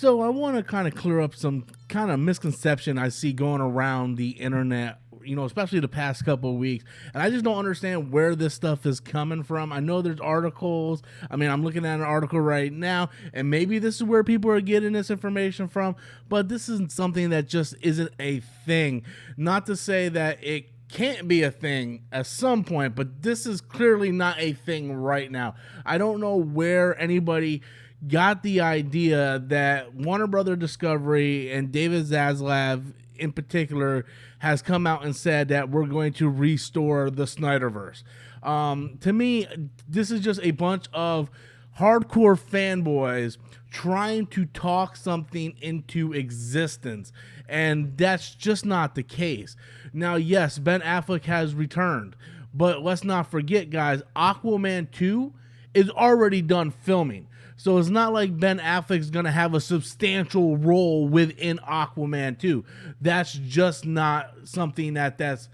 So I want to kind of clear up some kind of misconception I see going around the internet, especially the past couple of weeks. And I just don't understand where this stuff is coming from. I know there's articles. I mean, I'm looking at an article right now, and maybe this is where people are getting this information from, but this isn't something that just isn't a thing. Not to say that it can't be a thing at some point, but this is clearly not a thing right now. I don't know where anybody got the idea that Warner Brother Discovery and David Zaslav in particular has come out and said that we're going to restore the SnyderVerse. To me, this is just a bunch of hardcore fanboys trying to talk something into existence, and that's just not the case. Now, yes, Ben Affleck has returned, but let's not forget, guys, Aquaman 2 is already done filming. So it's not like Ben Affleck's going to have a substantial role within Aquaman 2. That's just not something that's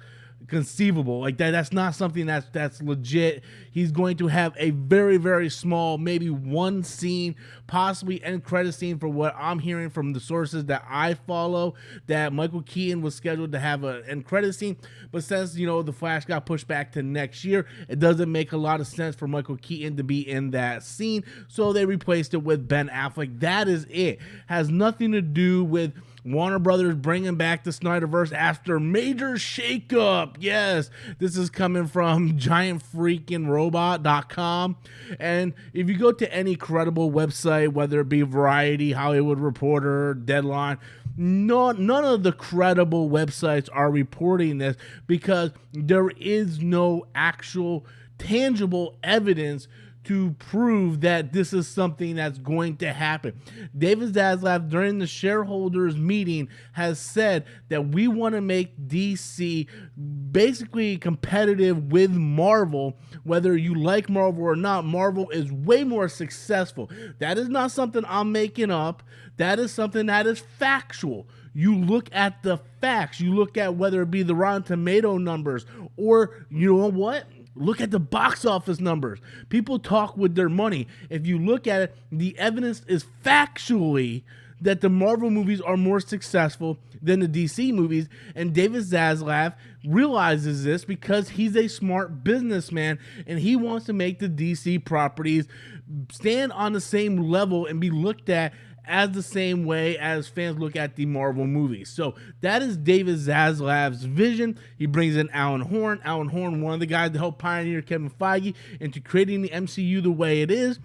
conceivable. Like that's not something that's legit. He's going to have a very, very small, maybe one scene, possibly end credit scene, for what I'm hearing from the sources that I follow, that Michael Keaton was scheduled to have an end credit scene. But since, the Flash got pushed back to next year, it doesn't make a lot of sense for Michael Keaton to be in that scene. So they replaced it with Ben Affleck. That is it. Has nothing to do with Warner Brothers bringing back the SnyderVerse after major shakeup. Yes, this is coming from giantfreakingrobot.com. And if you go to any credible website, whether it be Variety, Hollywood Reporter, Deadline, none of the credible websites are reporting this, because there is no actual tangible evidence to prove that this is something that's going to happen. David Zaslav, during the shareholders meeting, has said that we want to make DC basically competitive with Marvel. Whether you like Marvel or not, Marvel is way more successful. That is not something I'm making up. That is something that is factual. You look at the facts. You look at whether it be the Rotten Tomato numbers, or you know what? Look at the box office numbers. People talk with their money. If you look at it, the evidence is factually that the Marvel movies are more successful than the DC movies, and David Zaslav realizes this because he's a smart businessman, and he wants to make the DC properties stand on the same level and be looked at as the same way as fans look at the Marvel movies. So that is David Zaslav's vision. He brings in Alan Horn. Alan Horn, one of the guys that helped pioneer Kevin Feige into creating the MCU the way it is.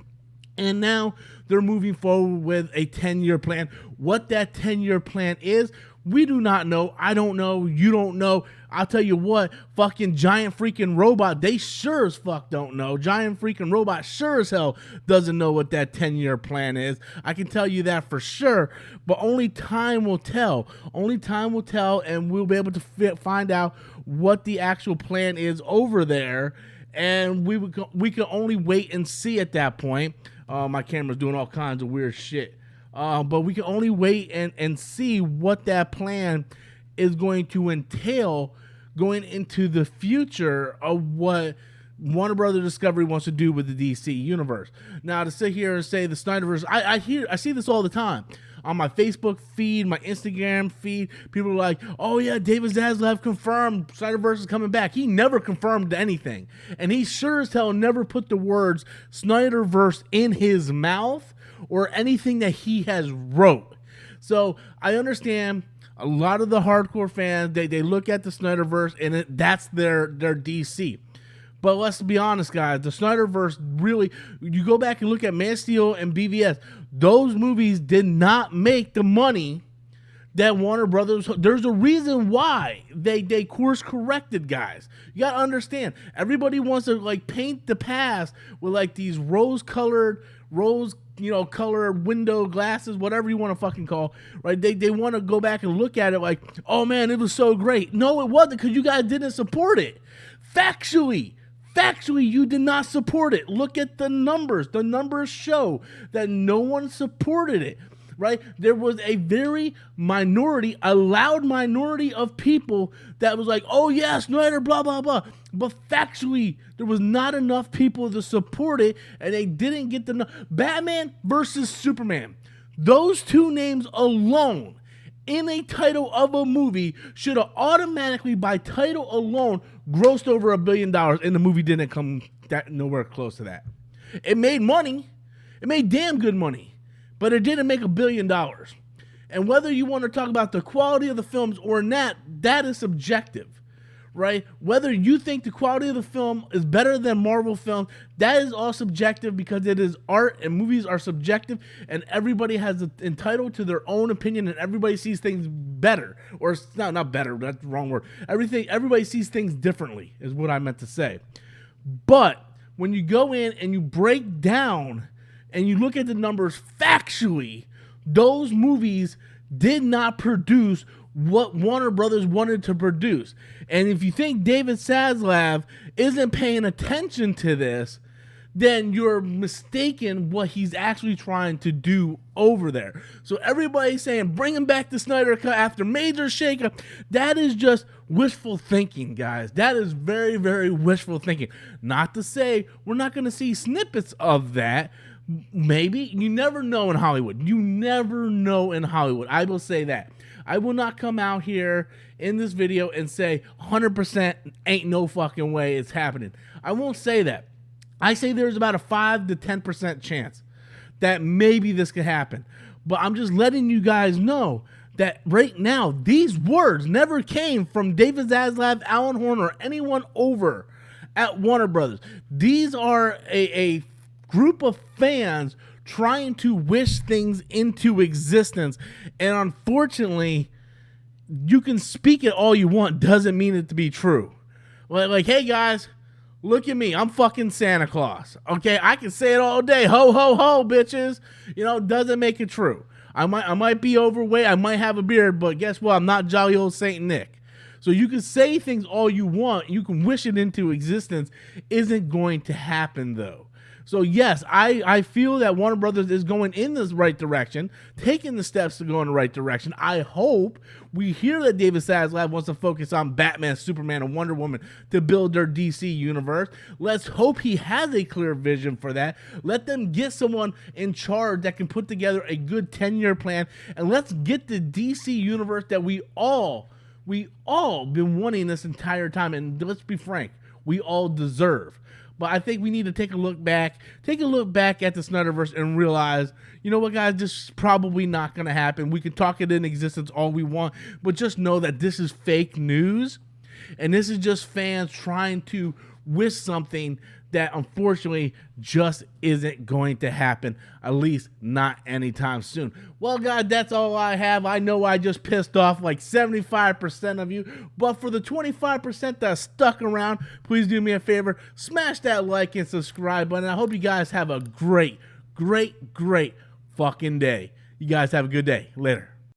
And now they're moving forward with a 10-year plan. What that 10-year plan is, we do not know. I don't know. You don't know. I'll tell you what, fucking Giant Freaking Robot, they sure as fuck don't know. Giant Freaking Robot sure as hell doesn't know what that 10-year plan is. I can tell you that for sure, but only time will tell. Only time will tell, and we'll be able to find out what the actual plan is over there, and we can only wait and see at that point. My camera's doing all kinds of weird shit. But we can only wait and see what that plan is going to entail going into the future of what Warner Brother Discovery wants to do with the DC universe. Now, to sit here and say the SnyderVerse, I see this all the time on my Facebook feed, my Instagram feed. People are like, "Oh yeah, David Zaslav confirmed SnyderVerse is coming back." He never confirmed anything, and he sure as hell never put the words SnyderVerse in his mouth or anything that he has wrote. So I understand a lot of the hardcore fans, they look at the SnyderVerse and that's their DC. But let's be honest, guys, the SnyderVerse really, you go back and look at Man of Steel and BVS, those movies did not make the money that Warner Brothers, there's a reason why they course corrected, guys. You gotta understand, everybody wants to like paint the past with like these colored window glasses, whatever you want to fucking call, right? They want to go back and look at it like, oh man, it was so great. No, it wasn't, because you guys didn't support it. Factually, you did not support it. Look at the numbers. The numbers show that no one supported it. Right? There was a very loud minority of people that was like, oh yeah, Snyder, blah, blah, blah. But factually, there was not enough people to support it, and they didn't get the Batman versus Superman. Those two names alone in a title of a movie should have automatically, by title alone, grossed over $1 billion, and the movie didn't come nowhere close to that. It made money. It made damn good money, but it didn't make $1 billion. And whether you want to talk about the quality of the films or not, that is subjective, right? Whether you think the quality of the film is better than Marvel films, that is all subjective, because it is art and movies are subjective, and everybody has entitled to their own opinion, and everybody sees things better, or not better, that's the wrong word. Everybody sees things differently is what I meant to say. But when you go in and you break down and you look at the numbers factually, those movies did not produce what Warner Brothers wanted to produce. And if you think David Zaslav isn't paying attention to this, then you're mistaken what he's actually trying to do over there. So everybody's saying, bring him back to Snyder Cut after major shakeup. That is just wishful thinking, guys. That is very, very wishful thinking. Not to say we're not going to see snippets of that. Maybe. You never know in Hollywood. You never know in Hollywood. I will say that. I will not come out here in this video and say 100% ain't no fucking way it's happening. I won't say that. I say there's about a 5 to 10% chance that maybe this could happen. But I'm just letting you guys know that right now, these words never came from David Zaslav, Alan Horn, or anyone over at Warner Brothers. These are a group of fans trying to wish things into existence, and unfortunately, you can speak it all you want, doesn't mean it to be true. Like, hey guys, look at me, I'm fucking Santa Claus. Okay, I can say it all day, ho ho ho, bitches. You know, doesn't make it true. I might be overweight, I might have a beard, but guess what? I'm not jolly old Saint Nick. So you can say things all you want, you can wish it into existence, isn't going to happen though. So yes, I feel that Warner Brothers is going in this right direction, taking the steps to go in the right direction. I hope we hear that David Zaslav wants to focus on Batman, Superman, and Wonder Woman to build their DC universe. Let's hope he has a clear vision for that. Let them get someone in charge that can put together a good 10-year plan, and let's get the DC universe that we all been wanting this entire time, and let's be frank, we all deserve. But I think we need to take a look back at the SynderVerse and realize, you know what, guys, this is probably not going to happen. We can talk it in existence all we want, but just know that this is fake news, and this is just fans trying to wish something that unfortunately just isn't going to happen, at least not anytime soon. Well, guys, that's all I have. I know I just pissed off like 75% of you, but for the 25% that stuck around, please do me a favor, smash that like and subscribe button. I hope you guys have a great fucking day. You guys have a good day. Later.